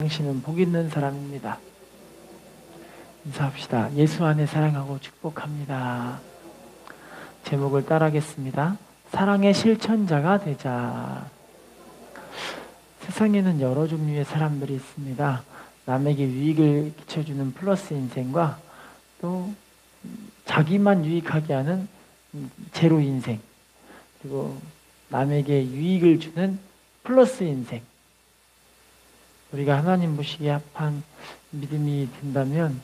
당신은 복 있는 사람입니다. 인사합시다. 예수 안에 사랑하고 축복합니다. 제목을 따라하겠습니다. 사랑의 실천자가 되자. 세상에는 여러 종류의 사람들이 있습니다. 남에게 유익을 끼쳐주는 플러스 인생과 또 자기만 유익하게 하는 제로 인생, 그리고 남에게 유익을 주는 플러스 인생. 우리가 하나님 보시기에 합한 믿음이 된다면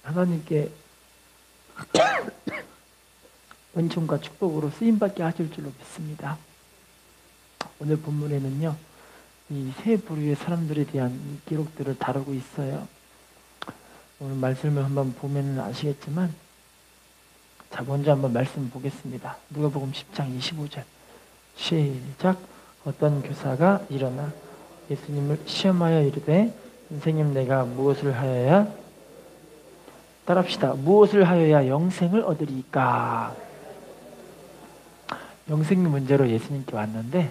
하나님께 은총과 축복으로 쓰임받게 하실 줄로 믿습니다. 오늘 본문에는요, 이 세 부류의 사람들에 대한 기록들을 다루고 있어요. 오늘 말씀을 한번 보면 아시겠지만, 자, 먼저 한번 말씀 보겠습니다. 누가복음 10장 25절 시작. 어떤 교사가 일어나 예수님을 시험하여 이르되, 선생님, 내가 무엇을 하여야, 따라합시다. 무엇을 하여야 영생을 얻으리까? 영생의 문제로 예수님께 왔는데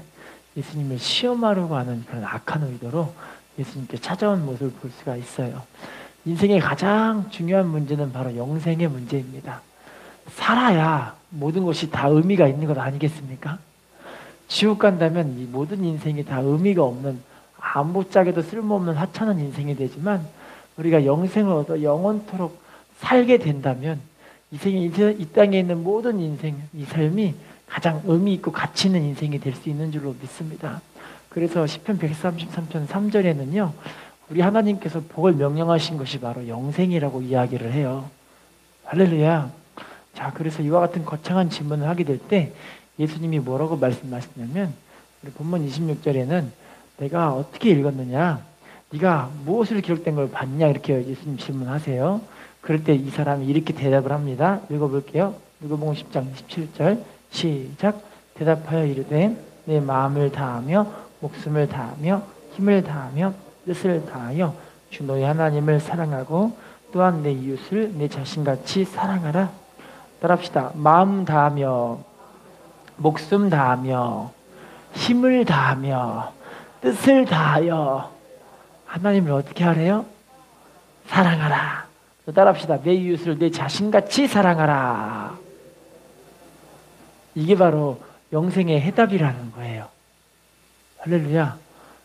예수님을 시험하려고 하는 그런 악한 의도로 예수님께 찾아온 모습을 볼 수가 있어요. 인생의 가장 중요한 문제는 바로 영생의 문제입니다. 살아야 모든 것이 다 의미가 있는 것 아니겠습니까? 지옥 간다면 이 모든 인생이 다 의미가 없는, 아무짝에도 쓸모없는 하찮은 인생이 되지만, 우리가 영생을 얻어 영원토록 살게 된다면 이 땅에 있는 모든 인생, 이 삶이 가장 의미 있고 가치 있는 인생이 될 수 있는 줄로 믿습니다. 그래서 시편 133편 3절에는요, 우리 하나님께서 복을 명령하신 것이 바로 영생이라고 이야기를 해요. 할렐루야. 자, 그래서 이와 같은 거창한 질문을 하게 될 때 예수님이 뭐라고 말씀하시냐면, 우리 본문 26절에는 내가 어떻게 읽었느냐, 네가 무엇을 기록된 걸 봤냐, 이렇게 예수님 질문하세요. 그럴 때 이 사람이 이렇게 대답을 합니다. 읽어볼게요. 누가복음 10장 27절 시작. 대답하여 이르되, 내 마음을 다하며 목숨을 다하며 힘을 다하며 뜻을 다하여 주 너희 하나님을 사랑하고 또한 내 이웃을 내 자신같이 사랑하라. 따라합시다. 마음 다하며 목숨 다하며 힘을 다하며 뜻을 다하여 하나님을 어떻게 하래요? 사랑하라. 또 따라합시다. 내 이웃을 내 자신같이 사랑하라. 이게 바로 영생의 해답이라는 거예요. 할렐루야.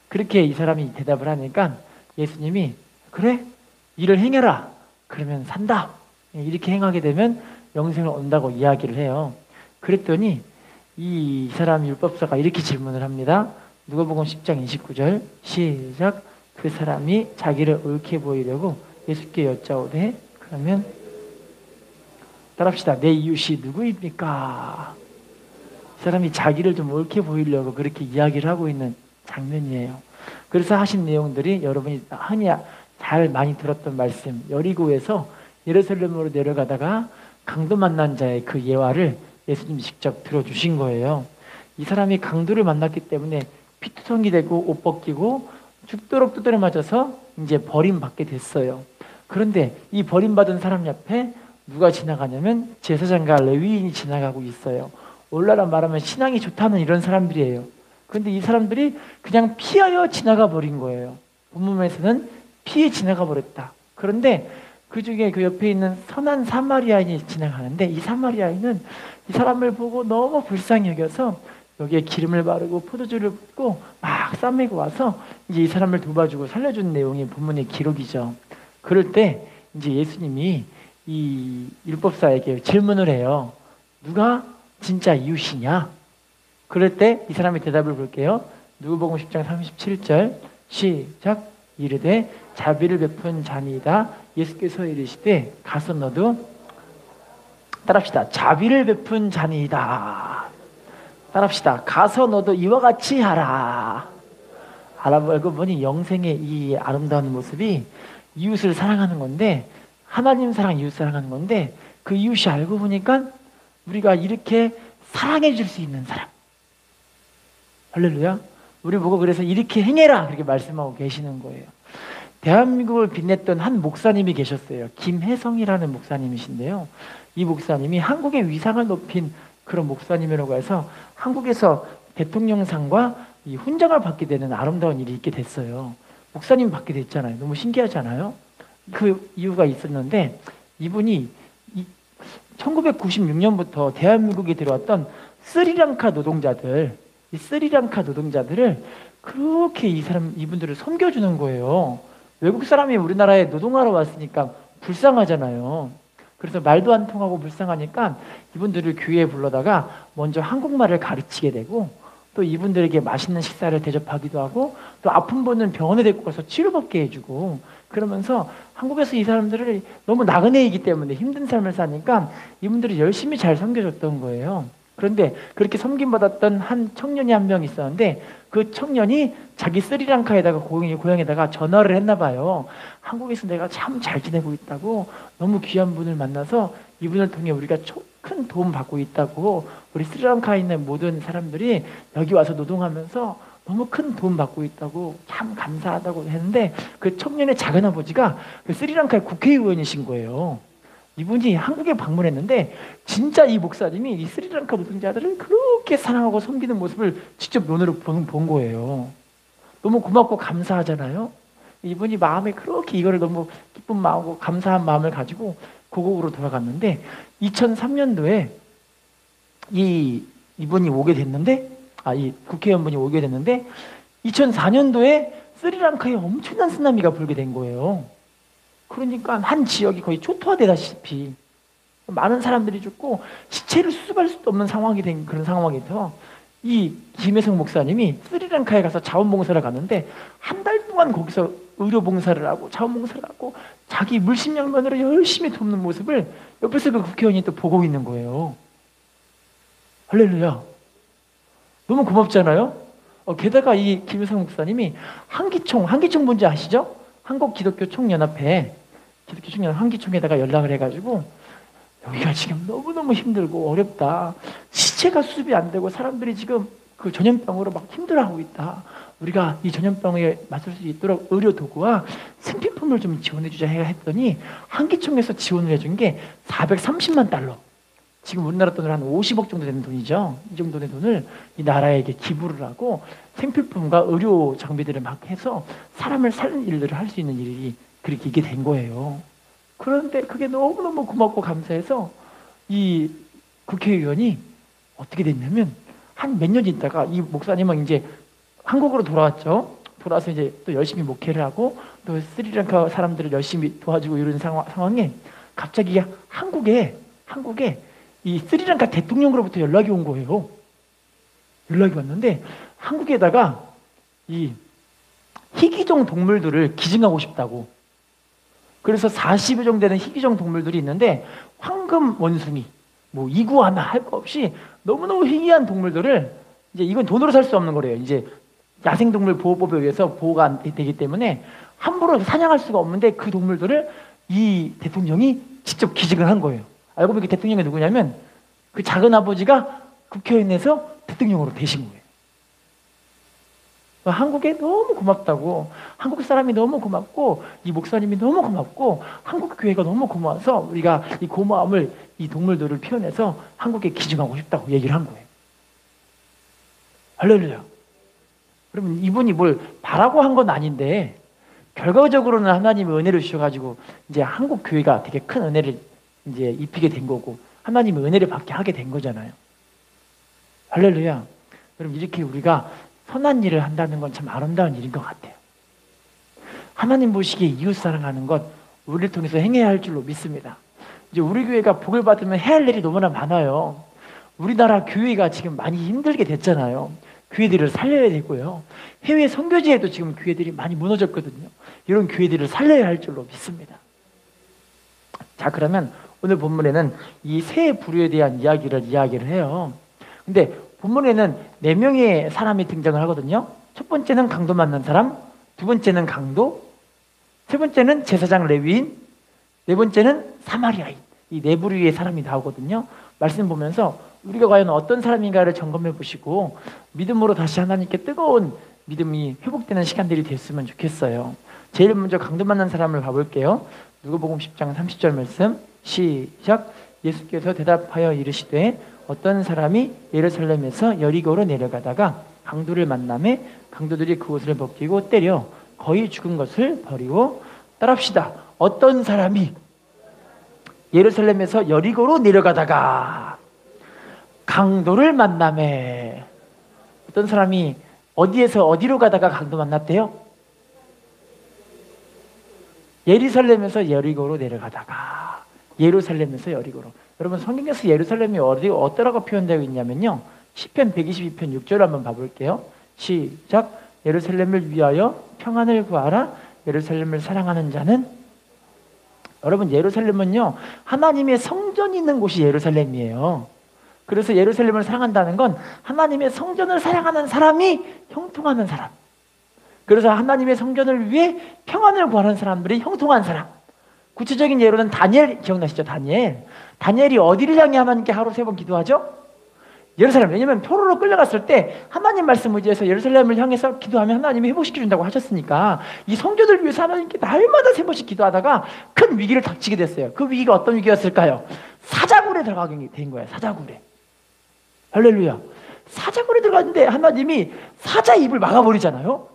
그렇게 이 사람이 대답을 하니까 예수님이, 그래? 일을 행해라. 그러면 산다. 이렇게 행하게 되면 영생을 얻는다고 이야기를 해요. 그랬더니 이 사람 율법사가 이렇게 질문을 합니다. 누가복음 10장 29절 시작. 그 사람이 자기를 옳게 보이려고 예수께 여짜오되, 그러면 따라합시다. 내 이웃이 누구입니까? 이 사람이 자기를 좀 옳게 보이려고 그렇게 이야기를 하고 있는 장면이에요. 그래서 하신 내용들이 여러분이 흔히 잘 많이 들었던 말씀, 여리고에서 예루살렘으로 내려가다가 강도 만난 자의 그 예화를 예수님이 직접 들어주신 거예요. 이 사람이 강도를 만났기 때문에 피투성이 되고 옷 벗기고 죽도록 두드려 맞아서 이제 버림받게 됐어요. 그런데 이 버림받은 사람 옆에 누가 지나가냐면 제사장과 레위인이 지나가고 있어요. 오늘날 말하면 신앙이 좋다는 이런 사람들이에요. 그런데 이 사람들이 그냥 피하여 지나가 버린 거예요. 본문에서는 피해 지나가 버렸다. 그런데 그 중에 그 옆에 있는 선한 사마리아인이 지나가는데, 이 사마리아인은 이 사람을 보고 너무 불쌍히 여겨서 여기에 기름을 바르고 포도주를 붓고 막 싸매고 와서 이제 이 사람을 도와주고 살려준 내용이 본문의 기록이죠. 그럴 때 이제 예수님이 이 율법사에게 질문을 해요. 누가 진짜 이웃이냐? 그럴 때 이 사람의 대답을 볼게요. 누가복음 10장 37절 시작. 이르되 자비를 베푼 자니이다. 예수께서 이르시되 가서 너도, 따라합시다. 자비를 베푼 자니이다. 따라합시다. 가서 너도 이와 같이 하라. 알아보고 보니 영생의 이 아름다운 모습이 이웃을 사랑하는 건데, 하나님 사랑, 이웃 사랑하는 건데, 그 이웃이 알고 보니까 우리가 이렇게 사랑해 줄 수 있는 사람. 할렐루야. 우리 보고 그래서 이렇게 행해라 그렇게 말씀하고 계시는 거예요. 대한민국을 빛냈던 한 목사님이 계셨어요. 김혜성이라는 목사님이신데요. 이 목사님이 한국의 위상을 높인 그런 목사님이라고 해서 한국에서 대통령상과 이 훈장을 받게 되는 아름다운 일이 있게 됐어요. 목사님 받게 됐잖아요. 너무 신기하잖아요. 그 이유가 있었는데 이분이 1996년부터 대한민국에 들어왔던 스리랑카 노동자들, 이 스리랑카 노동자들을 그렇게 이분들을 섬겨주는 거예요. 외국 사람이 우리나라에 노동하러 왔으니까 불쌍하잖아요. 그래서 말도 안 통하고 불쌍하니까 이분들을 교회에 불러다가 먼저 한국말을 가르치게 되고, 또 이분들에게 맛있는 식사를 대접하기도 하고, 또 아픈 분은 병원에 데리고 가서 치료받게 해주고, 그러면서 한국에서 이 사람들을 너무 나그네이기 때문에 힘든 삶을 사니까 이분들이 열심히 잘 섬겨줬던 거예요. 그런데 그렇게 섬김받았던 한 청년이 한 명 있었는데, 그 청년이 자기 스리랑카에다가 고향에다가 전화를 했나 봐요. 한국에서 내가 참 잘 지내고 있다고, 너무 귀한 분을 만나서 이분을 통해 우리가 큰 도움 받고 있다고, 우리 스리랑카에 있는 모든 사람들이 여기 와서 노동하면서 너무 큰 도움 받고 있다고 참 감사하다고 했는데, 그 청년의 작은아버지가 그 스리랑카의 국회의원이신 거예요. 이분이 한국에 방문했는데 진짜 이 목사님이 이 스리랑카 노동자들을 그렇게 사랑하고 섬기는 모습을 직접 눈으로 본 거예요. 너무 고맙고 감사하잖아요. 이분이 마음에 그렇게 이거를 너무 기쁜 마음고 감사한 마음을 가지고 고국으로 돌아갔는데, 2003년도에 이분이 오게 됐는데, 이 국회의원분이 오게 됐는데, 2004년도에 스리랑카에 엄청난 쓰나미가 불게 된 거예요. 그러니까 한 지역이 거의 초토화되다시피 많은 사람들이 죽고 시체를 수습할 수도 없는 상황이 된 그런 상황에서 이 김혜성 목사님이 스리랑카에 가서 자원봉사를 갔는데, 한 달 동안 거기서 의료봉사를 하고 자원봉사를 하고 자기 물심양면으로 열심히 돕는 모습을 옆에서 그 국회의원이 또 보고 있는 거예요. 할렐루야. 너무 고맙잖아요. 게다가 이 김혜성 목사님이 한기총 뭔지 아시죠? 한국기독교총연합회 한기총에다가 연락을 해가지고, 여기가 지금 너무너무 힘들고 어렵다. 시체가 수습이 안 되고 사람들이 지금 그 전염병으로 막 힘들어하고 있다. 우리가 이 전염병에 맞설 수 있도록 의료 도구와 생필품을 좀 지원해주자 했더니, 한기총에서 지원을 해준 게 430만 달러. 지금 우리나라 돈으로 한 50억 정도 되는 돈이죠. 이 정도의 돈을 이 나라에게 기부를 하고 생필품과 의료 장비들을 막 해서 사람을 살리는 일들을 할 수 있는 일이 그렇게 이게 된 거예요. 그런데 그게 너무너무 고맙고 감사해서 이 국회의원이 어떻게 됐냐면, 한 몇 년 있다가 이 목사님은 이제 한국으로 돌아왔죠. 돌아와서 이제 또 열심히 목회를 하고 또 스리랑카 사람들을 열심히 도와주고 이런 상황에 갑자기 한국에 이 스리랑카 대통령으로부터 연락이 온 거예요. 연락이 왔는데 한국에다가 이 희귀종 동물들을 기증하고 싶다고. 그래서 40여 종 되는 희귀종 동물들이 있는데, 황금 원숭이, 뭐 이구아나 할 거 없이 너무너무 희귀한 동물들을, 이제 이건 돈으로 살 수 없는 거래요. 이제 야생동물 보호법에 의해서 보호가 안 되기 때문에 함부로 사냥할 수가 없는데, 그 동물들을 이 대통령이 직접 기증을 한 거예요. 알고 보니까 대통령이 누구냐면 그 작은 아버지가 국회의원에서 대통령으로 되신 거예요. 한국에 너무 고맙다고, 한국 사람이 너무 고맙고 이 목사님이 너무 고맙고 한국 교회가 너무 고마워서 우리가 이 고마움을, 이 동물들을 표현해서 한국에 기증하고 싶다고 얘기를 한 거예요. 할렐루야. 그러면 이분이 뭘 바라고 한 건 아닌데, 결과적으로는 하나님의 은혜를 주셔가지고 이제 한국 교회가 되게 큰 은혜를 이제 입히게 된 거고, 하나님의 은혜를 받게 하게 된 거잖아요. 할렐루야. 그럼 이렇게 우리가 선한 일을 한다는 건 참 아름다운 일인 것 같아요. 하나님 보시기에 이웃 사랑하는 것 우리를 통해서 행해야 할 줄로 믿습니다. 이제 우리 교회가 복을 받으면 해야 할 일이 너무나 많아요. 우리나라 교회가 지금 많이 힘들게 됐잖아요. 교회들을 살려야 되고요. 해외 선교지에도 지금 교회들이 많이 무너졌거든요. 이런 교회들을 살려야 할 줄로 믿습니다. 자, 그러면 오늘 본문에는 이 세 부류에 대한 이야기를 해요. 근데 본문에는 4명의 사람이 등장을 하거든요. 첫 번째는 강도 맞는 사람, 두 번째는 강도, 세 번째는 제사장 레위인, 네 번째는 사마리아인. 이 네 부류의 사람이 나오거든요. 말씀 보면서 우리가 과연 어떤 사람인가를 점검해 보시고 믿음으로 다시 하나님께 뜨거운 믿음이 회복되는 시간들이 됐으면 좋겠어요. 제일 먼저 강도 만난 사람을 봐볼게요. 누가복음 10장 30절 말씀 시작. 예수께서 대답하여 이르시되 어떤 사람이 예루살렘에서 여리고로 내려가다가 강도를 만나매 강도들이 그 옷을 벗기고 때려 거의 죽은 것을 버리고 따라합시다. 어떤 사람이 예루살렘에서 여리고로 내려가다가 강도를 만나매. 어떤 사람이 어디에서 어디로 가다가 강도 만났대요? 예루살렘에서 여리고로 내려가다가. 예루살렘에서 여리고로. 여러분 성경에서 예루살렘이 어디라고 표현되어 있냐면요, 시편 122편 6절 한번 봐볼게요. 시작. 예루살렘을 위하여 평안을 구하라. 예루살렘을 사랑하는 자는. 여러분 예루살렘은요, 하나님의 성전이 있는 곳이 예루살렘이에요. 그래서 예루살렘을 사랑한다는 건 하나님의 성전을 사랑하는 사람이 형통하는 사람. 그래서 하나님의 성전을 위해 평안을 구하는 사람들이 형통한 사람. 구체적인 예로는 다니엘 기억나시죠? 다니엘이 어디를 향해 하나님께 하루 3번 기도하죠? 예루살렘. 왜냐하면 포로로 끌려갔을 때 하나님 말씀 의지해서 예루살렘을 향해서 기도하면 하나님이 회복시켜준다고 하셨으니까 이 성전을 위해서 하나님께 날마다 3번씩 기도하다가 큰 위기를 닥치게 됐어요. 그 위기가 어떤 위기였을까요? 사자굴에 들어가게 된 거예요. 사자굴에. 할렐루야. 사자굴에 들어갔는데 하나님이 사자 입을 막아버리잖아요.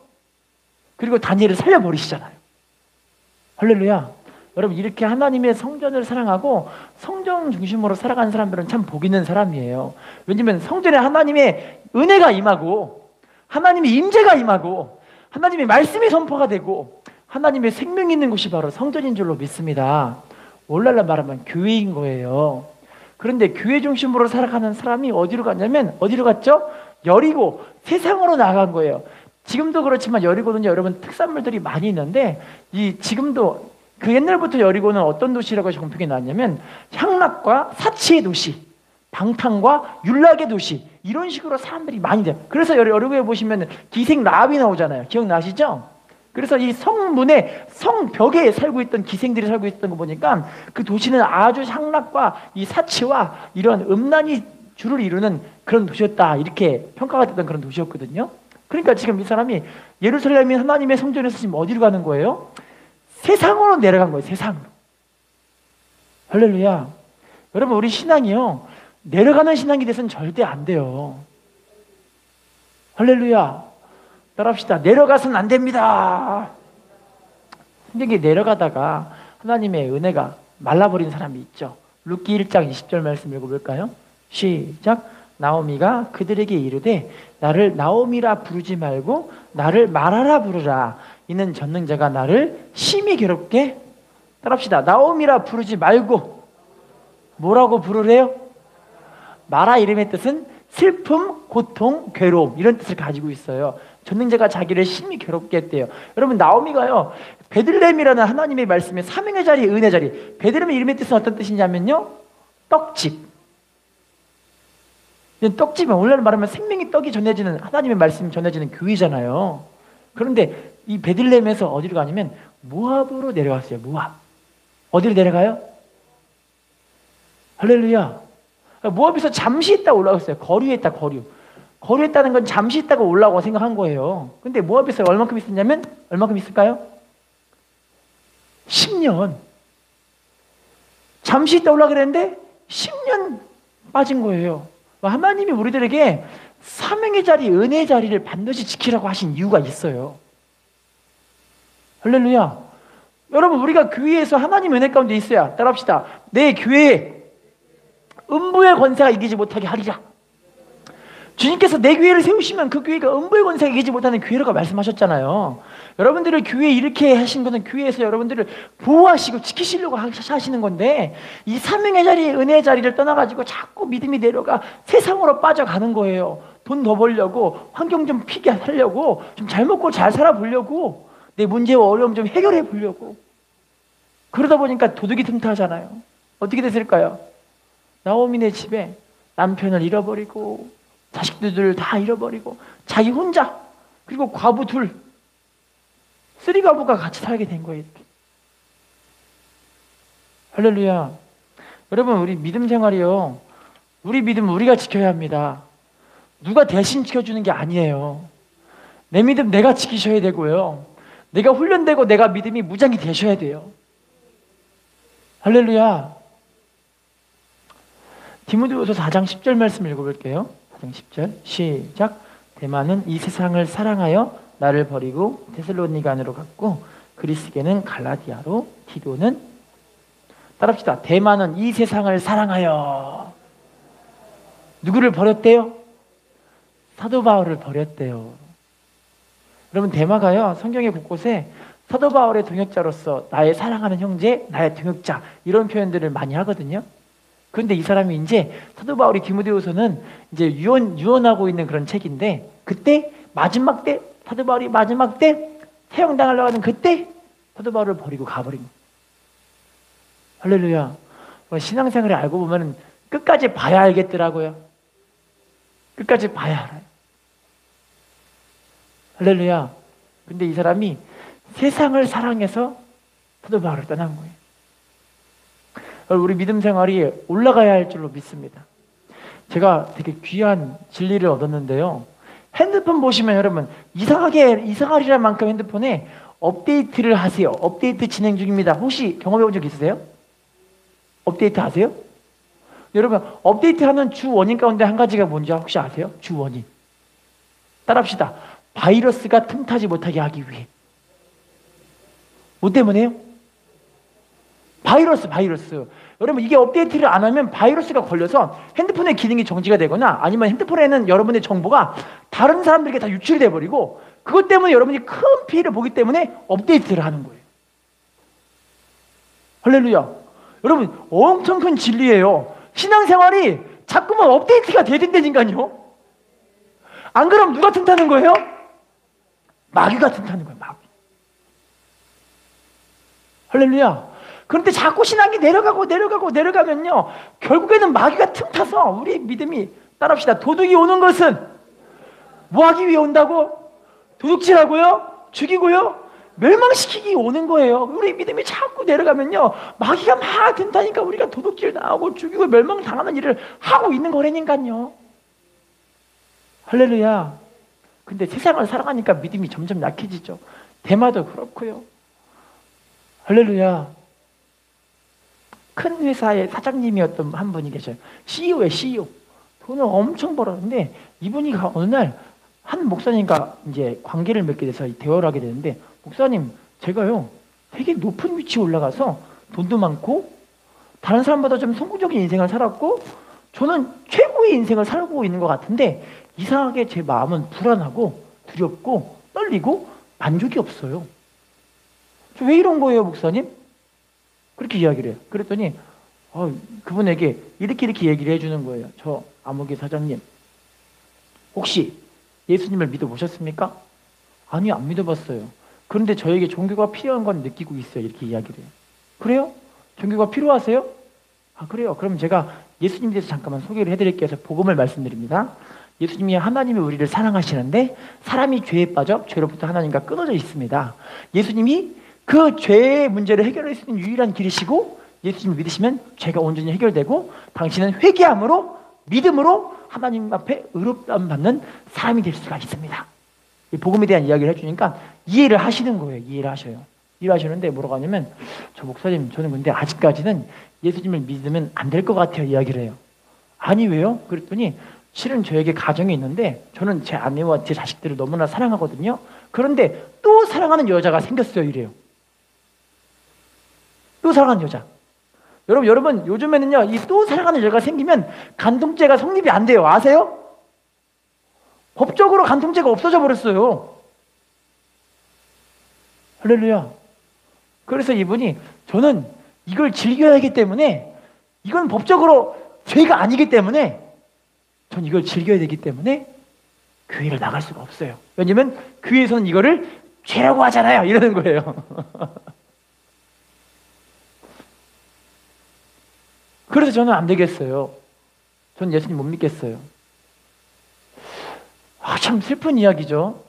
그리고 다니엘을 살려버리시잖아요. 할렐루야. 여러분 이렇게 하나님의 성전을 사랑하고 성전 중심으로 살아가는 사람들은 참 복 있는 사람이에요. 왜냐하면 성전에 하나님의 은혜가 임하고 하나님의 임재가 임하고 하나님의 말씀이 선포가 되고 하나님의 생명이 있는 곳이 바로 성전인 줄로 믿습니다. 오늘날 말하면 교회인 거예요. 그런데 교회 중심으로 살아가는 사람이 어디로 갔냐면 어디로 갔죠? 여리고 세상으로 나간 거예요. 지금도 그렇지만 여리고는 여러분 특산물들이 많이 있는데 지금도 그 옛날부터 여리고는 어떤 도시라고 정평이 나왔냐면 향락과 사치의 도시, 방탕과 율락의 도시, 이런 식으로 사람들이 많이 돼요. 그래서 여리고에 보시면 기생 라합이 나오잖아요. 기억나시죠? 그래서 이 성문에 성벽에 살고 있던 기생들이 살고 있던 거 보니까 그 도시는 아주 향락과 이 사치와 이런 음란이 주를 이루는 그런 도시였다, 이렇게 평가가 됐던 그런 도시였거든요. 그러니까 지금 이 사람이 예루살렘이 하나님의 성전에서 지금 어디로 가는 거예요? 세상으로 내려간 거예요. 세상으로. 할렐루야. 여러분 우리 신앙이요, 내려가는 신앙이 돼서는 절대 안 돼요. 할렐루야. 따라합시다. 내려가서는 안 됩니다. 성경에 내려가다가 하나님의 은혜가 말라버린 사람이 있죠. 룻기 1장 20절 말씀 읽어볼까요? 시작. 나오미가 그들에게 이르되 나를 나오미라 부르지 말고 나를 마라라 부르라. 이는 전능자가 나를 심히 괴롭게. 따라합시다. 나오미라 부르지 말고 뭐라고 부르래요? 마라 이름의 뜻은 슬픔, 고통, 괴로움, 이런 뜻을 가지고 있어요. 전능자가 자기를 심히 괴롭게 했대요. 여러분 나오미가요, 베들레헴이라는 하나님의 말씀에 사명의 자리, 은혜 자리. 베들레헴의 이름의 뜻은 어떤 뜻이냐면요, 떡집. 떡집은 오늘날 말하면 생명의 떡이 전해지는, 하나님의 말씀이 전해지는 교회잖아요. 그런데 이 베들레헴에서 어디로 가냐면 모압으로 내려왔어요. 모압. 어디로 내려가요? 할렐루야. 모압에서 잠시 있다 올라갔어요. 거류에 있다, 거류. 거류에 있다는 건 잠시 있다가 올라오고 생각한 거예요. 근데 모압에서 얼마큼 있었냐면 얼마큼 있을까요? 10년. 잠시 있다 올라가는데 10년 빠진 거예요. 하나님이 우리들에게 사명의 자리, 은혜의 자리를 반드시 지키라고 하신 이유가 있어요. 할렐루야. 여러분 우리가 교회에서 하나님 은혜 가운데 있어야, 따라합시다. 내 교회에 음부의 권세가 이기지 못하게 하리라. 주님께서 내 교회를 세우시면 그 교회가 음부의 권세가 이기지 못하는 교회라고 말씀하셨잖아요. 여러분들을 교회에 이렇게 하신 것은 교회에서 여러분들을 보호하시고 지키시려고 하시는 건데, 이 사명의 자리, 은혜의 자리를 떠나가지고 자꾸 믿음이 내려가 세상으로 빠져가는 거예요. 돈 더 벌려고, 환경 좀 피게 하려고, 좀 잘 먹고 잘 살아보려고, 내 문제와 어려움 좀 해결해 보려고. 그러다 보니까 도둑이 틈타잖아요. 어떻게 됐을까요? 나오미네 집에 남편을 잃어버리고 자식들을 다 잃어버리고 자기 혼자, 그리고 과부 둘, 쓰리과부가 같이 살게 된 거예요. 이렇게. 할렐루야. 여러분 우리 믿음 생활이요, 우리 믿음 우리가 지켜야 합니다. 누가 대신 지켜주는 게 아니에요. 내 믿음 내가 지키셔야 되고요, 내가 훈련되고 내가 믿음이 무장이 되셔야 돼요. 할렐루야. 디모데후서 4장 10절 말씀 읽어볼게요. 4장 10절 시작. 대만은 이 세상을 사랑하여 나를 버리고 데살로니가로 갔고 그리스게는 갈라디아로 디도는 따라합시다. 데마는 이 세상을 사랑하여 누구를 버렸대요? 사도 바울을 버렸대요. 여러분 데마가요 성경의 곳곳에 사도 바울의 동역자로서 나의 사랑하는 형제, 나의 동역자 이런 표현들을 많이 하거든요. 그런데 이 사람이 이제 사도 바울이 디모데후서는 이제 유언하고 있는 그런 책인데 그때 마지막 때 사도 바울이 마지막 때 사형당하려고 하는 그때 사도 바울을 버리고 가버린 거예요. 할렐루야. 신앙생활을 알고 보면 끝까지 봐야 알겠더라고요. 끝까지 봐야 알아요. 할렐루야. 근데 이 사람이 세상을 사랑해서 사도 바울을 떠난 거예요. 우리 믿음 생활이 올라가야 할 줄로 믿습니다. 제가 되게 귀한 진리를 얻었는데요. 핸드폰 보시면 여러분 이상하리란 만큼 핸드폰에 업데이트를 하세요. 업데이트 진행 중입니다. 혹시 경험해 본 적 있으세요? 업데이트 하세요? 여러분 업데이트하는 주 원인 가운데 한 가지가 뭔지 혹시 아세요? 주 원인. 따라합시다. 바이러스가 틈타지 못하게 하기 위해. 뭐 때문에요? 바이러스. 여러분 이게 업데이트를 안 하면 바이러스가 걸려서 핸드폰의 기능이 정지가 되거나 아니면 핸드폰에는 여러분의 정보가 다른 사람들에게 다 유출이 돼버리고 그것 때문에 여러분이 큰 피해를 보기 때문에 업데이트를 하는 거예요. 할렐루야. 여러분 엄청 큰 진리예요. 신앙생활이 자꾸만 업데이트가 돼야 된다니까요. 안 그러면 누가 틈타는 거예요? 마귀가 틈타는 거예요. 마귀. 할렐루야. 그런데 자꾸 신앙이 내려가면요 결국에는 마귀가 틈타서 우리 믿음이 따라합시다. 도둑이 오는 것은 뭐 하기 위해 온다고? 도둑질하고요, 죽이고요, 멸망시키기 오는 거예요. 우리 믿음이 자꾸 내려가면요 마귀가 막 든다니까 우리가 도둑질 나오고 죽이고 멸망당하는 일을 하고 있는 거라니까요. 할렐루야. 근데 세상을 살아가니까 믿음이 점점 약해지죠. 대마도 그렇고요. 할렐루야. 큰 회사의 사장님이었던 한 분이 계셔요. CEO예요, CEO. 돈을 엄청 벌었는데 이분이 어느 날 한 목사님과 이제 관계를 맺게 돼서 대화를 하게 되는데, 목사님, 제가요 되게 높은 위치에 올라가서 돈도 많고 다른 사람보다 좀 성공적인 인생을 살았고 저는 최고의 인생을 살고 있는 것 같은데 이상하게 제 마음은 불안하고 두렵고 떨리고 만족이 없어요. 저 왜 이런 거예요, 목사님? 그렇게 이야기를 해요. 그랬더니 그분에게 이렇게 얘기를 해주는 거예요. 저 아무개 사장님, 혹시 예수님을 믿어보셨습니까? 아니요, 안 믿어봤어요. 그런데 저에게 종교가 필요한 건 느끼고 있어요. 이렇게 이야기를 해요. 그래요? 종교가 필요하세요? 아, 그래요. 그럼 제가 예수님에 대해서 잠깐만 소개를 해드릴게요. 해서 복음을 말씀드립니다. 예수님이 하나님이 우리를 사랑하시는데 사람이 죄에 빠져 죄로부터 하나님과 끊어져 있습니다. 예수님이 그 죄의 문제를 해결할 수 있는 유일한 길이시고, 예수님을 믿으시면 죄가 온전히 해결되고 당신은 회개함으로 믿음으로 하나님 앞에 의롭다함 받는 사람이 될 수가 있습니다. 이 복음에 대한 이야기를 해주니까 이해를 하시는 거예요. 이해를 하셔요. 이해하시는데 뭐라고 하냐면, 저 목사님, 저는 근데 아직까지는 예수님을 믿으면 안 될 것 같아요. 이야기를 해요. 아니, 왜요? 그랬더니 실은 저에게 가정이 있는데 저는 제 아내와 제 자식들을 너무나 사랑하거든요. 그런데 또 사랑하는 여자가 생겼어요. 이래요. 또 사랑하는 여자. 여러분 요즘에는요 이 또 사랑하는 여자가 생기면 간통죄가 성립이 안 돼요. 아세요? 법적으로 간통죄가 없어져 버렸어요. 할렐루야. 그래서 이분이, 저는 이걸 즐겨야 하기 때문에, 이건 법적으로 죄가 아니기 때문에 전 이걸 즐겨야 되기 때문에 교회를 나갈 수가 없어요. 왜냐면 교회에서는 이거를 죄라고 하잖아요. 이러는 거예요. 그래서 저는 안 되겠어요. 전 예수님 못 믿겠어요. 참 슬픈 이야기죠.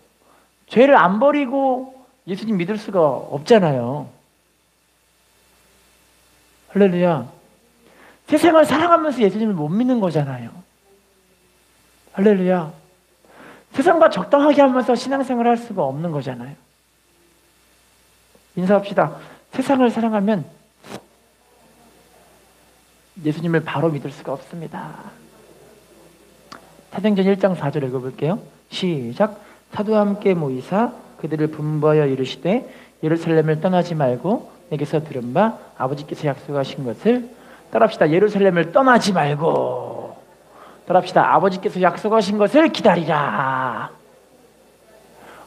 죄를 안 버리고 예수님 믿을 수가 없잖아요. 할렐루야. 세상을 사랑하면서 예수님을 못 믿는 거잖아요. 할렐루야. 세상과 적당하게 하면서 신앙생활을 할 수가 없는 거잖아요. 인사합시다. 세상을 사랑하면 예수님을 바로 믿을 수가 없습니다. 사도행전 1장 4절 읽어볼게요. 시작. 사도와 함께 모이사 그들을 분부하여 이르시되 예루살렘을 떠나지 말고 내게서 들은 바 아버지께서 약속하신 것을 따라합시다. 예루살렘을 떠나지 말고 따라합시다. 아버지께서 약속하신 것을 기다리라.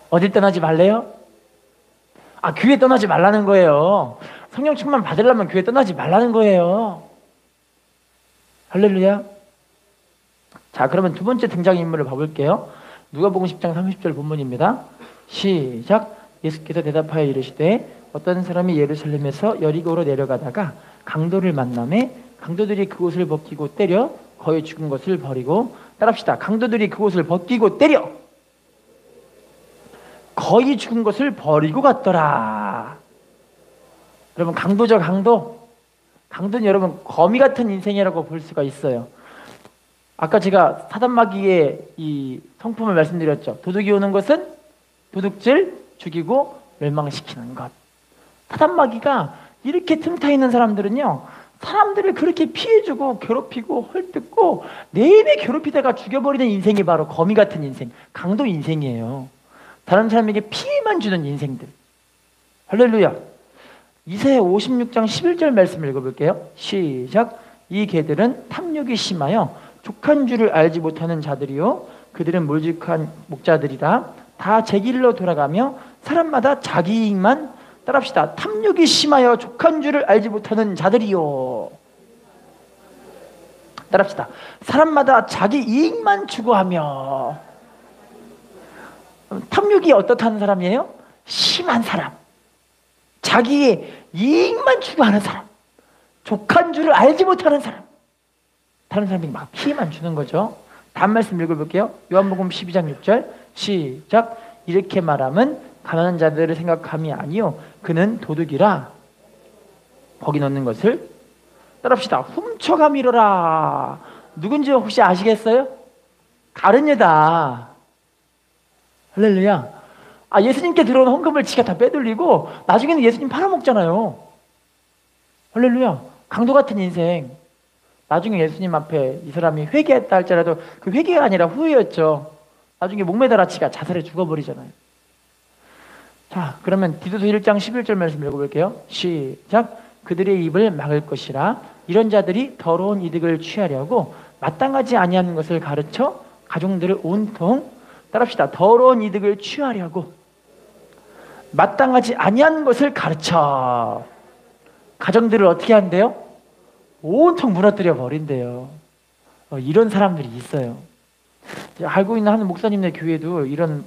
어딜 떠나지 말래요? 교회 떠나지 말라는 거예요. 성령 충만 받으려면 교회 떠나지 말라는 거예요. 할렐루야. 자, 그러면 두 번째 등장인물을 봐볼게요. 누가복음 10장 30절 본문입니다. 시작. 예수께서 대답하여 이르시되 어떤 사람이 예루살렘에서 여리고로 내려가다가 강도를 만나매 강도들이 그곳을 벗기고 때려 거의 죽은 것을 버리고 따라합시다. 강도들이 그곳을 벗기고 때려 거의 죽은 것을 버리고 갔더라. 여러분, 강도죠, 강도. 강도는 여러분 거미 같은 인생이라고 볼 수가 있어요. 아까 제가 사단마귀의 이 성품을 말씀드렸죠. 도둑이 오는 것은 도둑질, 죽이고 멸망시키는 것. 사단마귀가 이렇게 틈타 있는 사람들은요, 사람들을 그렇게 피해주고 괴롭히고 헐뜯고 내내 괴롭히다가 죽여버리는 인생이 바로 거미 같은 인생, 강도 인생이에요. 다른 사람에게 피해만 주는 인생들. 할렐루야. 이사야 56장 11절 말씀 읽어볼게요. 시작. 이 개들은 탐욕이 심하여 족한 줄을 알지 못하는 자들이요 그들은 몰직한 목자들이라 다 제 길로 돌아가며 사람마다 자기 이익만 따라합시다. 탐욕이 심하여 족한 줄을 알지 못하는 자들이요. 따라합시다. 사람마다 자기 이익만 추구하며. 탐욕이 어떻다는 사람이에요? 심한 사람. 자기의 이익만 추구하는 사람. 족한 줄을 알지 못하는 사람. 다른 사람에게 막 피해만 주는 거죠. 다음 말씀 읽어볼게요. 요한복음 12장 6절 시작. 이렇게 말함은 가난한 자들을 생각함이 아니요 그는 도둑이라 거기 넣는 것을 따라합시다. 훔쳐가미로라. 누군지 혹시 아시겠어요? 다른 여다. 할렐루야. 예수님께 들어온 헌금을 지가 다 빼돌리고 나중에는 예수님 팔아먹잖아요. 할렐루야. 강도 같은 인생. 나중에 예수님 앞에 이 사람이 회개했다 할지라도 그 회개가 아니라 후회였죠. 나중에 목매달아 치가 자살해 죽어버리잖아요. 자, 그러면 디도서 1장 11절 말씀 읽어볼게요. 시작. 그들의 입을 막을 것이라 이런 자들이 더러운 이득을 취하려고 마땅하지 아니하는 것을 가르쳐 가정들을 온통 따라합시다. 더러운 이득을 취하려고 마땅하지 아니하는 것을 가르쳐 가정들을 어떻게 한대요? 온통 무너뜨려 버린대요. 이런 사람들이 있어요. 알고 있는 한 목사님네 교회도 이런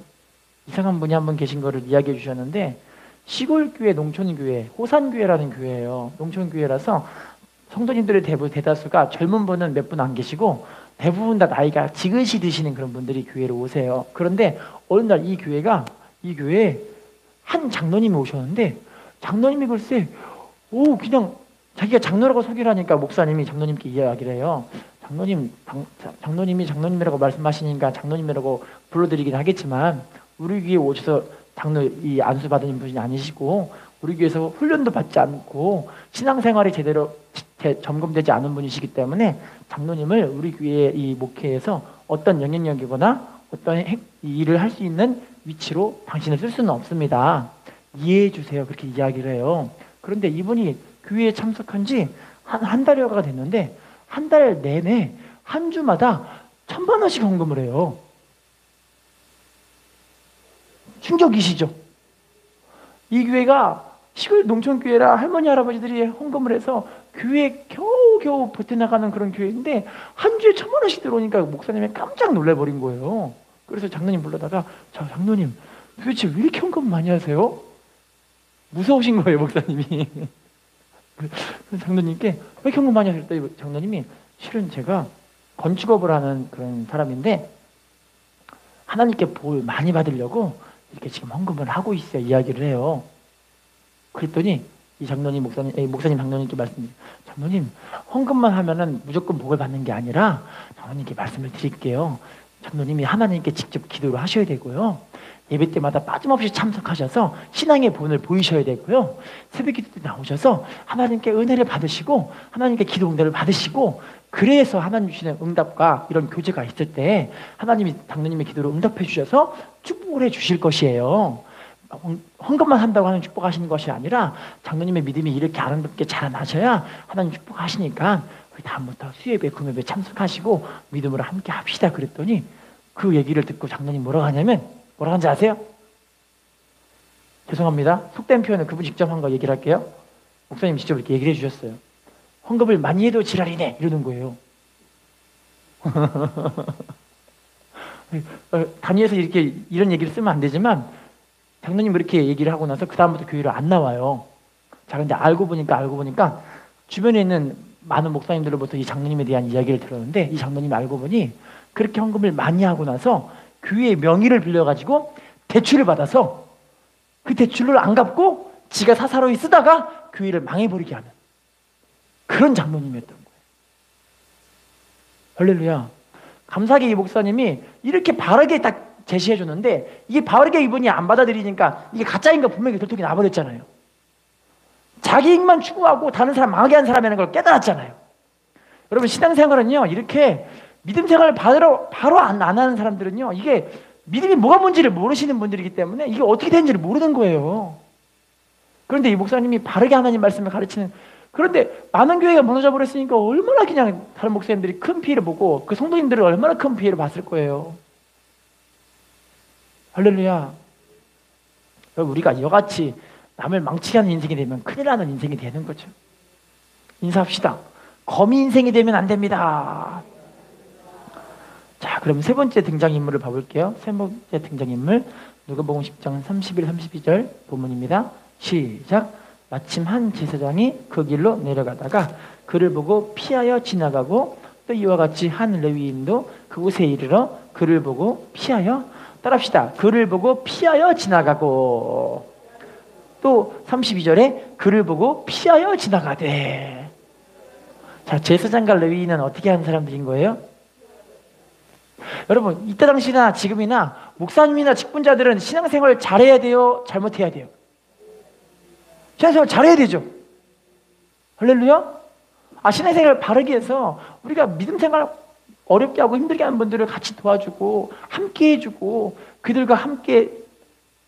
이상한 분이 한 분 계신 거를 이야기해 주셨는데 시골교회, 농촌교회, 호산교회라는 교회예요. 농촌교회라서 성도님들의 대다수가 젊은 분은 몇 분 안 계시고 대부분 다 나이가 지긋이 드시는 그런 분들이 교회로 오세요. 그런데 어느 날 이 교회에 한 장로님이 오셨는데 장로님이 글쎄 그냥 자기가 장로라고 소개를 하니까 목사님이 장로님께 이야기를 해요. 장로님이 장로님이라고 말씀하시니까 장로님이라고 불러드리긴 하겠지만 우리 교회에 오셔서 장로 이 안수 받은 분이 아니시고 우리 교회에서 훈련도 받지 않고 신앙생활이 제대로 점검되지 않은 분이시기 때문에 장로님을 우리 교회 이 목회에서 어떤 영향력이거나 어떤 일을 할 수 있는 위치로 당신을 쓸 수는 없습니다. 이해해 주세요. 그렇게 이야기를 해요. 그런데 이분이 교회에 참석한 지 한 달여가 됐는데 한 달 내내 한 주마다 1,000만 원씩 헌금을 해요. 충격이시죠? 이 교회가 시골 농촌교회라 할머니 할아버지들이 헌금을 해서 교회에 겨우겨우 버텨나가는 그런 교회인데 한 주에 1,000만 원씩 들어오니까 목사님이 깜짝 놀라버린 거예요. 그래서 장로님 불러다가 자 장로님 도대체 왜 이렇게 헌금 많이 하세요? 무서우신 거예요 목사님이. 장로님께 왜 이렇게 헌금 많이 하셨다 장로님이 실은 제가 건축업을 하는 그런 사람인데 하나님께 볼 많이 받으려고 이렇게 지금 헌금을 하고 있어요. 이야기를 해요. 그랬더니 이 장로님 목사님 장로님께 말씀드려요. 장로님 헌금만 하면은 무조건 복을 받는 게 아니라 장로님께 말씀을 드릴게요. 장로님이 하나님께 직접 기도를 하셔야 되고요. 예배 때마다 빠짐없이 참석하셔서 신앙의 본을 보이셔야 되고요. 새벽 기도 때 나오셔서 하나님께 은혜를 받으시고 하나님께 기도 응답을 받으시고, 그래서 하나님 주시는 응답과 이런 교제가 있을 때 하나님이 장로님의 기도를 응답해 주셔서 축복을 해 주실 것이에요. 헌금만 한다고 하는 축복하시는 것이 아니라 장로님의 믿음이 이렇게 아름답게 자라나셔야 하나님 축복하시니까 우리 다음부터 수예배, 금요배 참석하시고 믿음으로 함께 합시다 그랬더니, 그 얘기를 듣고 장로님 뭐라고 하냐면, 뭐라고 하는지 아세요? 죄송합니다. 속된 표현은 그분 직접 한 거 얘기를 할게요. 목사님 직접 이렇게 얘기를 해주셨어요. 헌금을 많이 해도 지랄이네 이러는 거예요. 단위에서 이렇게 이런 얘기를 쓰면 안 되지만 장로님 그렇게 얘기를 하고 나서 그 다음부터 교회를 안 나와요. 자, 근데 알고 보니까 주변에 있는 많은 목사님들로부터 이 장로님에 대한 이야기를 들었는데, 이 장로님이 알고 보니 그렇게 헌금을 많이 하고 나서 교회의 명의를 빌려가지고 대출을 받아서 그 대출을 안 갚고 지가 사사로이 쓰다가 교회를 망해버리게 하는 그런 장로님이었던 거예요. 할렐루야. 감사하게 이 목사님이 이렇게 바르게 딱 제시해 줬는데, 이게 바르게 이분이 안 받아들이니까 이게 가짜인 거 분명히 돌통이 나버렸잖아요. 자기 이익만 추구하고 다른 사람 망하게 하는 사람이라는 걸 깨달았잖아요. 여러분, 신앙생활은요, 이렇게 믿음 생활을 바로 안 하는 사람들은요, 이게 믿음이 뭐가 뭔지를 모르시는 분들이기 때문에 이게 어떻게 되는지를 모르는 거예요. 그런데 이 목사님이 바르게 하나님 말씀을 가르치는, 그런데 많은 교회가 무너져 버렸으니까 얼마나 그냥 다른 목사님들이 큰 피해를 보고 그 성도님들은 얼마나 큰 피해를 봤을 거예요. 할렐루야. 우리가 이같이 남을 망치게 하는 인생이 되면 큰일 나는 인생이 되는 거죠. 인사합시다. 거미 인생이 되면 안 됩니다. 자, 그럼 세 번째 등장인물을 봐볼게요. 세 번째 등장인물, 누가복음 10장 31, 32절 본문입니다. 시작. 마침 한 제사장이 그 길로 내려가다가 그를 보고 피하여 지나가고, 또 이와 같이 한 레위인도 그곳에 이르러 그를 보고 피하여, 따라합시다. 그를 보고 피하여 지나가고, 또 32절에 그를 보고 피하여 지나가되. 자, 제사장과 레위인은 어떻게 하는 사람들인 거예요? 여러분, 이때 당시나 지금이나 목사님이나 직분자들은 신앙생활 잘해야 돼요? 잘못해야 돼요? 신앙생활 잘해야 되죠. 할렐루야. 신앙생활 바르게 해서 우리가 믿음생활 어렵게 하고 힘들게 하는 분들을 같이 도와주고 함께 해주고, 그들과 함께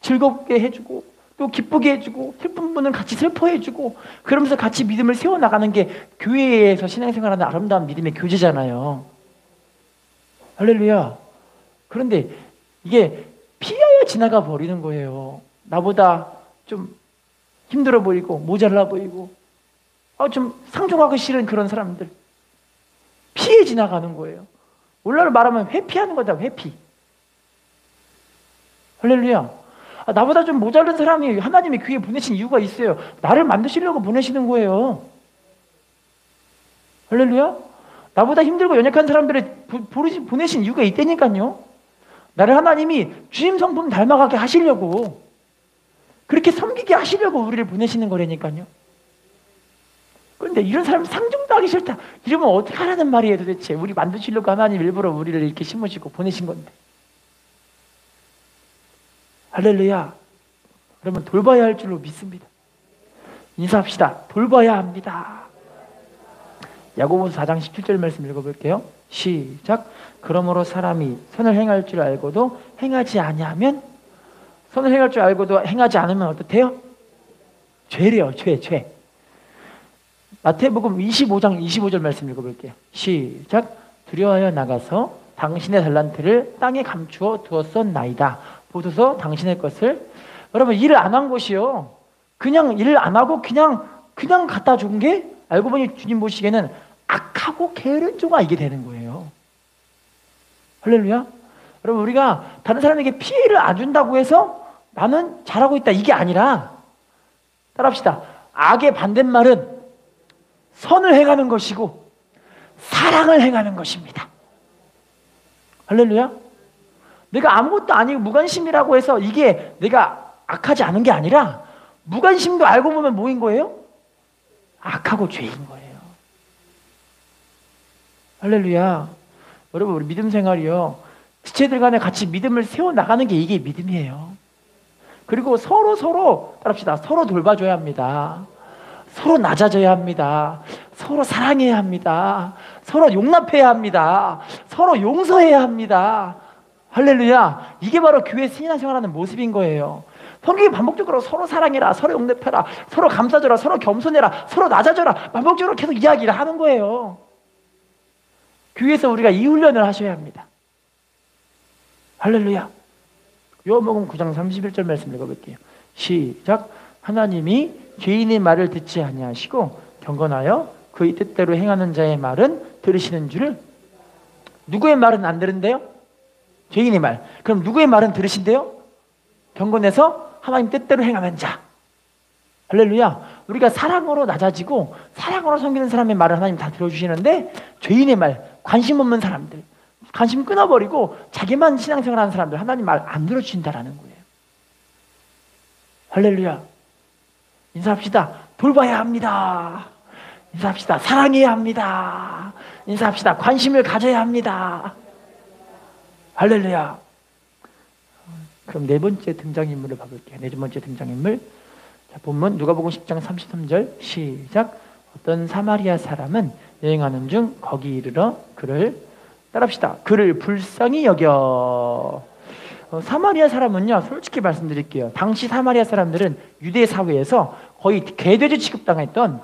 즐겁게 해주고 또 기쁘게 해주고, 슬픈 분은 같이 슬퍼해주고, 그러면서 같이 믿음을 세워나가는 게 교회에서 신앙생활하는 아름다운 믿음의 교제잖아요. 할렐루야. 그런데 이게 피하여 지나가 버리는 거예요. 나보다 좀 힘들어 보이고 모자라 보이고 좀 상종하기 싫은 그런 사람들 피해 지나가는 거예요. 오늘날 말하면 회피하는 거다. 회피. 할렐루야. 나보다 좀 모자른 사람이 하나님이 교회에 보내신 이유가 있어요. 나를 만드시려고 보내시는 거예요. 할렐루야. 나보다 힘들고 연약한 사람들을 보내신 이유가 있다니까요. 나를 하나님이 주님 성품 닮아가게 하시려고, 그렇게 섬기게 하시려고 우리를 보내시는 거라니까요. 그런데 이런 사람 상종도 하기 싫다 이러면 어떻게 하라는 말이에요 도대체. 우리 만드시려고 하나님 일부러 우리를 이렇게 심으시고 보내신 건데. 할렐루야. 여러분, 돌봐야 할 줄로 믿습니다. 인사합시다. 돌봐야 합니다. 야고보서 4장 17절 말씀 읽어볼게요. 시작. 그러므로 사람이 선을 행할 줄 알고도 행하지 아니하면, 선을 행할 줄 알고도 행하지 않으면 어떻대요? 죄래요. 죄. 마태복음 25장 25절 말씀 읽어볼게요. 시작. 두려워하여 나가서 당신의 달란트를 땅에 감추어 두었었나이다. 보소서 당신의 것을. 여러분, 일을 안 한 것이요, 그냥 일을 안 하고 그냥 갖다 준 게 알고 보니 주님 보시기에는 악하고 게으른 종아 이게 되는 거예요. 할렐루야. 여러분, 우리가 다른 사람에게 피해를 안 준다고 해서 나는 잘하고 있다 이게 아니라, 따라합시다. 악의 반대말은 선을 행하는 것이고 사랑을 행하는 것입니다. 할렐루야. 내가 아무것도 아니고 무관심이라고 해서 이게 내가 악하지 않은 게 아니라, 무관심도 알고 보면 뭐인 거예요? 악하고 죄인 거예요. 할렐루야. 여러분, 우리 믿음 생활이요, 지체들 간에 같이 믿음을 세워나가는 게 이게 믿음이에요. 그리고 서로 따릅시다. 서로 돌봐줘야 합니다. 서로 낮아져야 합니다. 서로 사랑해야 합니다. 서로 용납해야 합니다. 서로 용서해야 합니다. 할렐루야. 이게 바로 교회 신앙생활하는 모습인 거예요. 성경이 반복적으로 서로 사랑해라, 서로 용납해라, 서로 감싸줘라, 서로 겸손해라, 서로 낮아져라, 반복적으로 계속 이야기를 하는 거예요. 교회에서 우리가 이 훈련을 하셔야 합니다. 할렐루야. 요한복음 9장 31절 말씀 읽어볼게요. 시작. 하나님이 죄인의 말을 듣지 아니하시고 경건하여 그의 뜻대로 행하는 자의 말은 들으시는 줄을. 누구의 말은 안 들은데요? 죄인의 말. 그럼 누구의 말은 들으신대요? 경건해서 하나님 뜻대로 행하는 자. 할렐루야. 우리가 사랑으로 낮아지고 사랑으로 섬기는 사람의 말을 하나님 다 들어주시는데, 죄인의 말, 관심 없는 사람들, 관심 끊어버리고 자기만 신앙생활하는 사람들 하나님 말 안 들어주신다라는 거예요. 할렐루야. 인사합시다. 돌봐야 합니다. 인사합시다. 사랑해야 합니다. 인사합시다. 관심을 가져야 합니다. 할렐루야. 그럼 네 번째 등장인물을 봐볼게요. 네 번째 등장인물. 자, 본문 누가복음 10장 33절 시작. 어떤 사마리아 사람은 여행하는 중 거기 이르러 그를 따라합시다. 그를 불쌍히 여겨. 사마리아 사람은요, 솔직히 말씀드릴게요. 당시 사마리아 사람들은 유대 사회에서 거의 개돼지 취급당했던,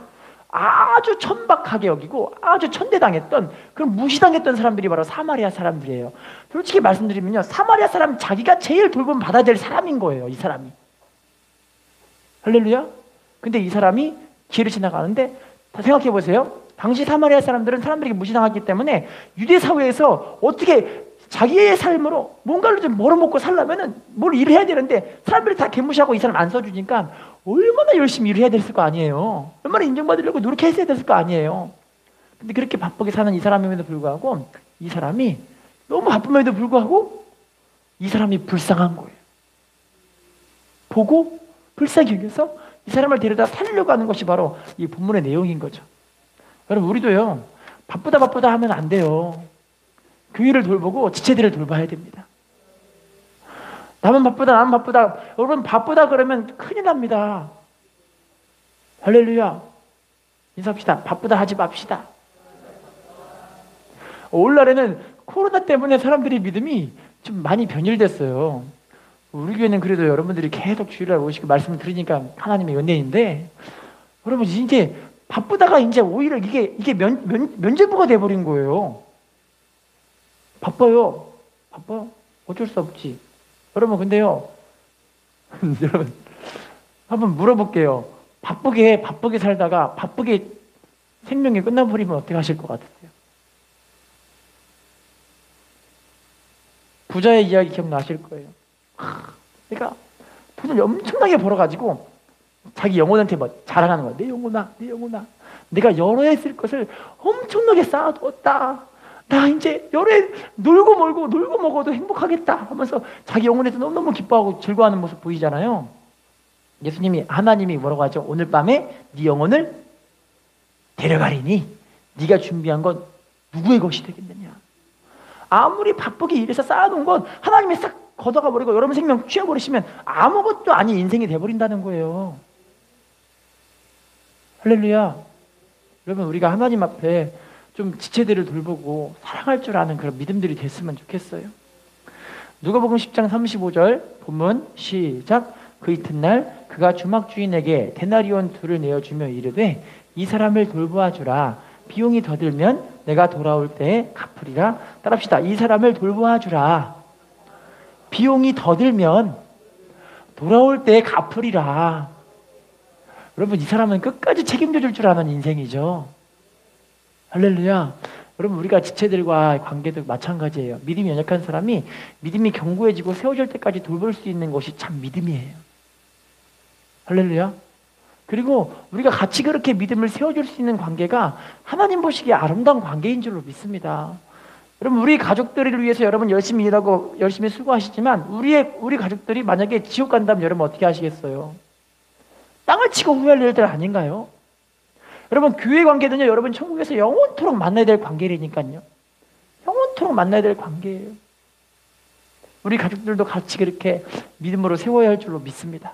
아주 천박하게 여기고 아주 천대당했던, 그런 무시당했던 사람들이 바로 사마리아 사람들이에요. 솔직히 말씀드리면요, 사마리아 사람 자기가 제일 돌봄 받아야 될 사람인 거예요. 이 사람이. 할렐루야. 근데 이 사람이 길을 지나가는데, 다 생각해 보세요. 당시 사마리아 사람들은 사람들에게 무시당했기 때문에 유대 사회에서 어떻게 자기의 삶으로 뭔가를 좀 벌어먹고 살려면은 뭘 일을 해야 되는데, 사람들이 다 개무시하고 이 사람 안 써주니까 얼마나 열심히 일을 해야 됐을 거 아니에요. 얼마나 인정받으려고 노력했어야 됐을 거 아니에요. 근데 그렇게 바쁘게 사는 이 사람임에도 불구하고, 이 사람이 너무 바쁨에도 불구하고 이 사람이 불쌍한 거예요. 보고 불쌍히 여겨서 이 사람을 데려다 살리려고 하는 것이 바로 이 본문의 내용인 거죠. 여러분, 우리도요, 바쁘다 하면 안 돼요. 교회를 돌보고 지체들을 돌봐야 됩니다. 나만 바쁘다. 여러분, 바쁘다 그러면 큰일 납니다. 할렐루야. 인사합시다. 바쁘다 하지 맙시다. 오늘날에는 코로나 때문에 사람들이 믿음이 좀 많이 변질됐어요. 우리 교회는 그래도 여러분들이 계속 주일날 오시고 말씀을 들으니까 하나님의 은혜인데, 여러분 이제 바쁘다가 이제 오히려 이게 면죄부가 돼버린 거예요. 바빠요. 어쩔 수 없지. 여러분, 근데요, 여러분 한번 물어볼게요. 바쁘게 살다가 바쁘게 생명이 끝나버리면 어떻게 하실 것 같으세요? 부자의 이야기 기억나실 거예요. 그러니까 돈을 엄청나게 벌어가지고 자기 영혼한테 뭐 자랑하는 거야. 내 영혼아, 내가 여러 해 쓸 것을 엄청나게 쌓아두었다. 나 이제 여러 해 놀고 먹어도 행복하겠다 하면서 자기 영혼에서 너무너무 기뻐하고 즐거워하는 모습 보이잖아요. 하나님이 뭐라고 하죠? 오늘 밤에 네 영혼을 데려가리니 네가 준비한 건 누구의 것이 되겠느냐. 아무리 바쁘게 일해서 쌓아놓은 건 하나님이 싹 걷어가 버리고 여러분 생명 취해버리시면 아무것도 아닌 인생이 돼버린다는 거예요. 할렐루야. 여러분, 우리가 하나님 앞에 좀 지체들을 돌보고 사랑할 줄 아는 그런 믿음들이 됐으면 좋겠어요. 누가복음 10장 35절 본문 시작. 그 이튿날 그가 주막 주인에게 데나리온 2를 내어주며 이르되 이 사람을 돌보아 주라. 비용이 더 들면 내가 돌아올 때에 갚으리라. 따라합시다. 이 사람을 돌보아 주라. 비용이 더 들면 돌아올 때에 갚으리라. 여러분, 이 사람은 끝까지 책임져 줄 줄 아는 인생이죠. 할렐루야. 여러분, 우리가 지체들과 관계도 마찬가지예요. 믿음이 연약한 사람이 믿음이 견고해지고 세워질 때까지 돌볼 수 있는 것이 참 믿음이에요. 할렐루야. 그리고 우리가 같이 그렇게 믿음을 세워줄 수 있는 관계가 하나님 보시기에 아름다운 관계인 줄로 믿습니다. 여러분, 우리 가족들을 위해서 여러분 열심히 일하고 열심히 수고하시지만 우리 가족들이 만약에 지옥 간다면 여러분 어떻게 하시겠어요? 땅을 치고 후회할 일들 아닌가요? 여러분, 교회 관계는요, 여러분 천국에서 영원토록 만나야 될 관계라니까요. 영원토록 만나야 될 관계예요. 우리 가족들도 같이 그렇게 믿음으로 세워야 할 줄로 믿습니다.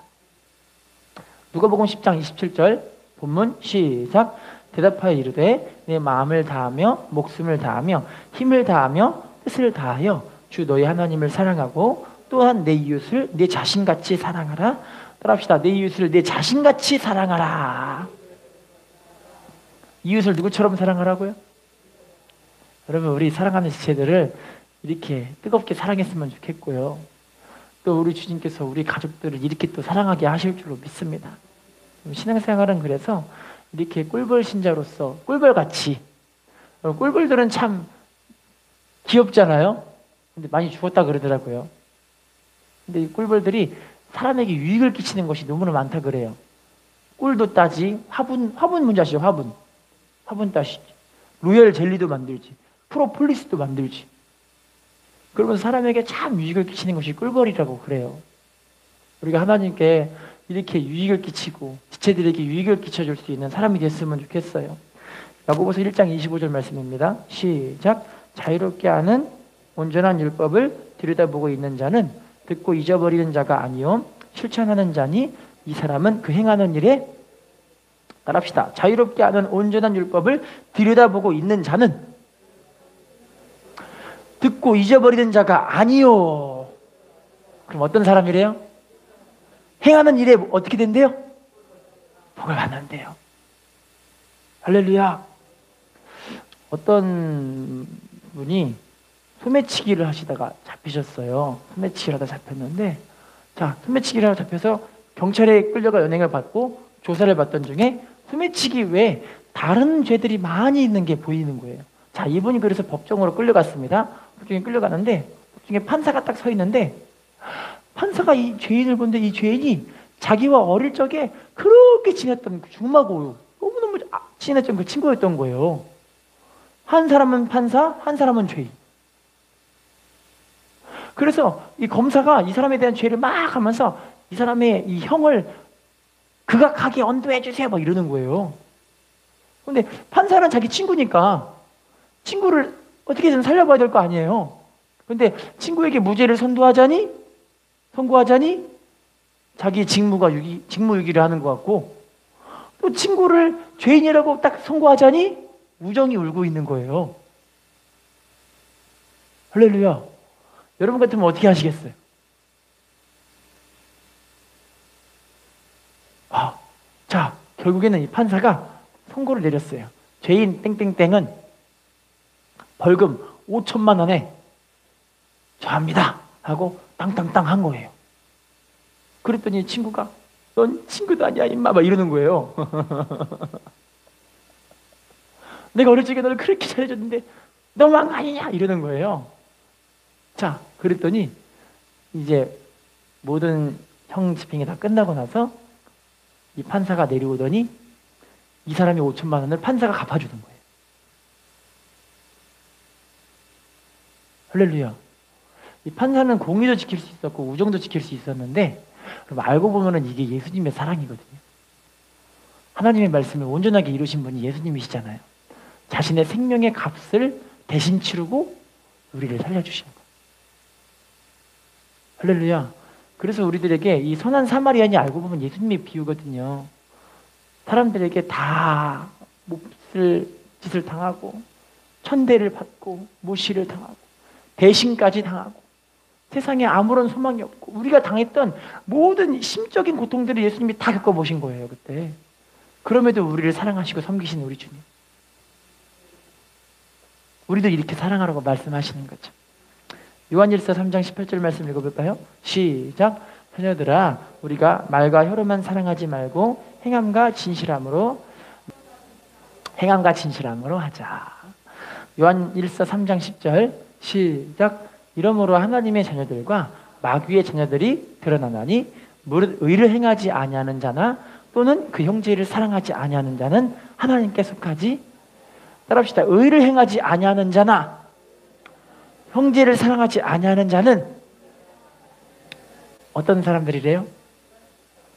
누가복음 10장 27절 본문 시작. 대답하여 이르되 내 마음을 다하며 목숨을 다하며 힘을 다하며 뜻을 다하여 주 너희 하나님을 사랑하고 또한 내 이웃을 내 자신같이 사랑하라. 따라합시다. 내 이웃을 내 자신같이 사랑하라. 이웃을 누구처럼 사랑하라고요? 여러분, 우리 사랑하는 지체들을 이렇게 뜨겁게 사랑했으면 좋겠고요. 또 우리 주님께서 우리 가족들을 이렇게 또 사랑하게 하실 줄로 믿습니다. 신앙생활은 그래서 이렇게 꿀벌 신자로서 꿀벌같이, 꿀벌들은 참 귀엽잖아요. 근데 많이 죽었다 그러더라고요. 근데 이 꿀벌들이 사람에게 유익을 끼치는 것이 너무나 많다 그래요. 꿀도 따지, 화분 문제 아시죠? 화분 따시지. 로열 젤리도 만들지. 프로폴리스도 만들지. 그러면서 사람에게 참 유익을 끼치는 것이 꿀벌이라고 그래요. 우리가 하나님께 이렇게 유익을 끼치고 지체들에게 유익을 끼쳐줄 수 있는 사람이 됐으면 좋겠어요. 야고보서 1장 25절 말씀입니다. 시작. 자유롭게 하는 온전한 율법을 들여다보고 있는 자는 듣고 잊어버리는 자가 아니요 실천하는 자니 이 사람은 그 행하는 일에 따라합시다. 자유롭게 하는 온전한 율법을 들여다보고 있는 자는 듣고 잊어버리는 자가 아니요. 그럼 어떤 사람이래요? 행하는 일에 어떻게 된대요? 복을 받는데요. 할렐루야. 어떤 분이 소매치기를 하시다가 잡히셨어요. 소매치기를 하다 잡혔는데, 자, 소매치기를 하다 잡혀서 경찰에 끌려가 연행을 받고 조사를 받던 중에 소매치기 외에 다른 죄들이 많이 있는 게 보이는 거예요. 자, 이분이 그래서 법정으로 끌려갔습니다. 법정에 끌려가는데 법정에 판사가 딱 서 있는데 판사가 이 죄인을 보는데 이 죄인이 자기와 어릴 적에 그렇게 친했던 중마고 너무너무 친했던 그 친구였던 거예요. 한 사람은 판사, 한 사람은 죄인. 그래서 이 검사가 이 사람에 대한 죄를 막 하면서 이 사람의 이 형을 극악하게 언도해 주세요 막 이러는 거예요. 근데 판사는 자기 친구니까 친구를 어떻게든 살려봐야 될 거 아니에요. 근데 친구에게 무죄를 선고하자니 자기 직무유기를 하는 것 같고, 또 친구를 죄인이라고 딱 선고하자니 우정이 울고 있는 거예요. 할렐루야. 여러분 같으면 어떻게 하시겠어요? 자, 결국에는 이 판사가 선고를 내렸어요. 죄인 땡땡땡은 벌금 5천만 원에 저합니다 하고 땅땅땅 한 거예요. 그랬더니 친구가 넌 친구도 아니야 임마 막 이러는 거예요. 내가 어릴 적에 너를 그렇게 잘해줬는데 너무한 거 아니냐 이러는 거예요. 자, 그랬더니 이제 모든 형 집행이 다 끝나고 나서 이 판사가 내려오더니 이 사람이 5천만 원을 판사가 갚아주는 거예요. 할렐루야. 이 판사는 공의도 지킬 수 있었고 우정도 지킬 수 있었는데, 그럼 알고 보면은 이게 예수님의 사랑이거든요. 하나님의 말씀을 온전하게 이루신 분이 예수님이시잖아요. 자신의 생명의 값을 대신 치르고 우리를 살려주신 거예요. 할렐루야. 그래서 우리들에게 이 선한 사마리아인이 알고 보면 예수님의 비유거든요. 사람들에게 다 몹쓸 짓을 당하고 천대를 받고 모시를 당하고 배신까지 당하고 세상에 아무런 소망이 없고 우리가 당했던 모든 심적인 고통들을 예수님이 다 겪어보신 거예요. 그때. 그럼에도 우리를 사랑하시고 섬기시는 우리 주님. 우리도 이렇게 사랑하라고 말씀하시는 거죠. 요한일서 3장 18절 말씀 읽어볼까요? 시작. 자녀들아, 우리가 말과 혀로만 사랑하지 말고 행함과 진실함으로 하자. 요한일서 3장 10절 시작. 이러므로 하나님의 자녀들과 마귀의 자녀들이 드러나나니 무릇 의를 행하지 아니하는 자나 또는 그 형제를 사랑하지 아니하는 자는 하나님께 속하지. 따라합시다. 의를 행하지 아니하는 자나 형제를 사랑하지 아니하는 자는 어떤 사람들이래요?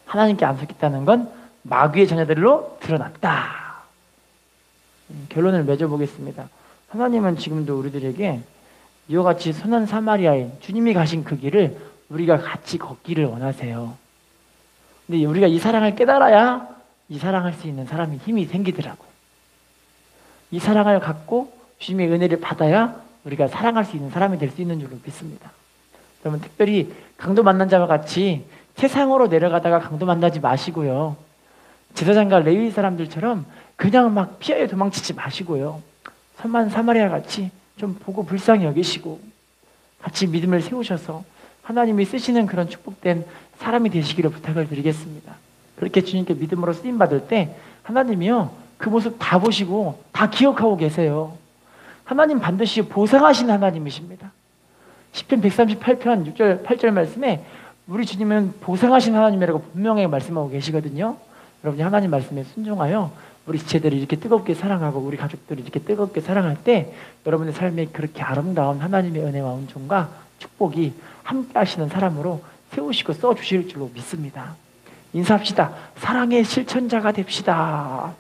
하나님께 안 속했다는 건 마귀의 자녀들로 드러났다. 결론을 맺어보겠습니다. 하나님은 지금도 우리들에게 이와 같이 선한 사마리아인 주님이 가신 그 길을 우리가 같이 걷기를 원하세요. 근데 우리가 이 사랑을 깨달아야 이 사랑할 수 있는 사람이 힘이 생기더라고요. 이 사랑을 갖고 주님의 은혜를 받아야 우리가 사랑할 수 있는 사람이 될 수 있는 줄로 믿습니다. 여러분, 특별히 강도 만난 자와 같이 세상으로 내려가다가 강도 만나지 마시고요. 제사장과 레위 사람들처럼 그냥 막 피하여 도망치지 마시고요. 선한 사마리아 같이 좀 보고 불쌍히 여기시고 같이 믿음을 세우셔서 하나님이 쓰시는 그런 축복된 사람이 되시기를 부탁을 드리겠습니다. 그렇게 주님께 믿음으로 쓰임받을 때 하나님이요, 그 모습 다 보시고 다 기억하고 계세요. 하나님 반드시 보상하신 하나님이십니다. 시편 138편 6절 8절 말씀에 우리 주님은 보상하신 하나님이라고 분명히 말씀하고 계시거든요. 여러분이 하나님 말씀에 순종하여 우리 지체들을 이렇게 뜨겁게 사랑하고 우리 가족들을 이렇게 뜨겁게 사랑할 때 여러분의 삶에 그렇게 아름다운 하나님의 은혜와 은총과 축복이 함께 하시는 사람으로 세우시고 써주실 줄로 믿습니다. 인사합시다. 사랑의 실천자가 됩시다.